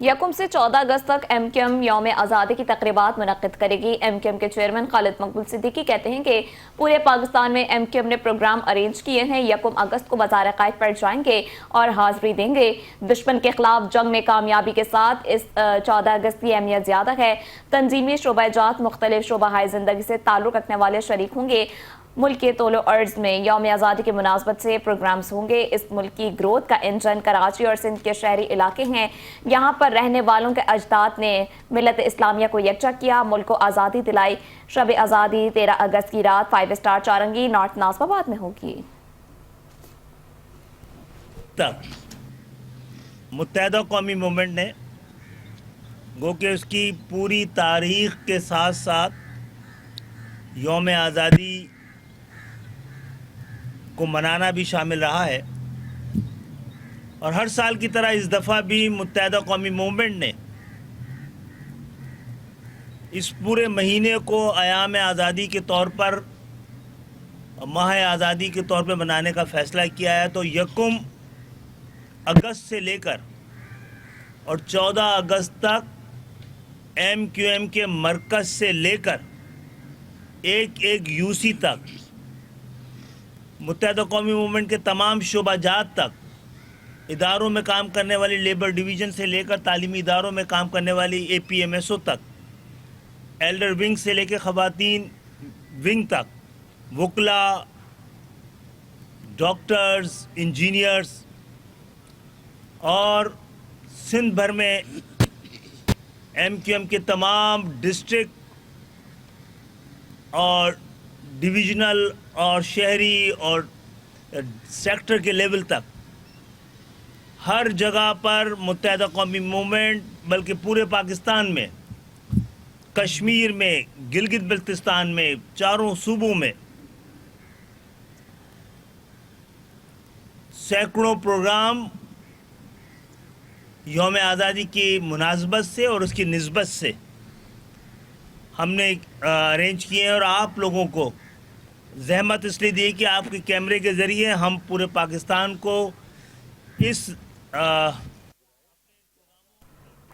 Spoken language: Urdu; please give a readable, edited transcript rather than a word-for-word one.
یکم سے 14 اگست تک ایم کیو ایم یوم آزادی کی تقریبات منعقد کرے گی۔ ایم کیو ایم کے چیئرمین خالد مقبول صدیقی کہتے ہیں کہ پورے پاکستان میں ایم کیو ایم نے پروگرام ارینج کیے ہیں۔ یکم اگست کو بازار قائد پر جائیں گے اور حاضری دیں گے۔ دشمن کے خلاف جنگ میں کامیابی کے ساتھ اس 14 اگست کی اہمیت زیادہ ہے۔ تنظیمی شعبہ جات مختلف شعبہ ہائے زندگی سے تعلق رکھنے والے شریک ہوں گے۔ ملک کے طول و عرض میں یوم آزادی کی مناسبت سے پروگرامز ہوں گے۔ اس ملک کی گروتھ کا انجن کراچی اور سندھ کے شہری علاقے ہیں۔ یہاں پر رہنے والوں کے اجداد نے ملت اسلامیہ کو یکجا کیا، ملک کو آزادی دلائی۔ شب آزادی 13 اگست کی رات 5 اسٹار چارنگی نارتھ ناصر آباد میں ہوگی۔ متحدہ قومی موومنٹ نے گو کہ اس کی پوری تاریخ کے ساتھ ساتھ یوم آزادی کو منانا بھی شامل رہا ہے، اور ہر سال کی طرح اس دفعہ بھی متحدہ قومی موومنٹ نے اس پورے مہینے کو ایام آزادی کے طور پر، ماہ آزادی کے طور پہ منانے کا فیصلہ کیا ہے۔ تو یکم اگست سے لے کر اور 14 اگست تک ایم کیو ایم کے مرکز سے لے کر ایک یو سی تک، متحدہ قومی موومنٹ کے تمام شعبہ جات تک، اداروں میں کام کرنے والی لیبر ڈویژن سے لے کر تعلیمی اداروں میں کام کرنے والی اے پی ایم ایس او تک، ایلڈر ونگ سے لے کے خواتین ونگ تک، وکلا، ڈاکٹرز، انجینئرز، اور سندھ بھر میں ایم کیو ایم کے تمام ڈسٹرکٹ اور ڈویژنل اور شہری اور سیکٹر کے لیول تک ہر جگہ پر متحدہ قومی موومنٹ، بلکہ پورے پاکستان میں، کشمیر میں، گلگت بلتستان میں، چاروں صوبوں میں سینکڑوں پروگرام یوم آزادی کی مناسبت سے اور اس کی نسبت سے ہم نے ارینج کیے ہیں، اور آپ لوگوں کو زحمت اس لیے دی کہ آپ کے کیمرے کے ذریعے ہم پورے پاکستان کو اس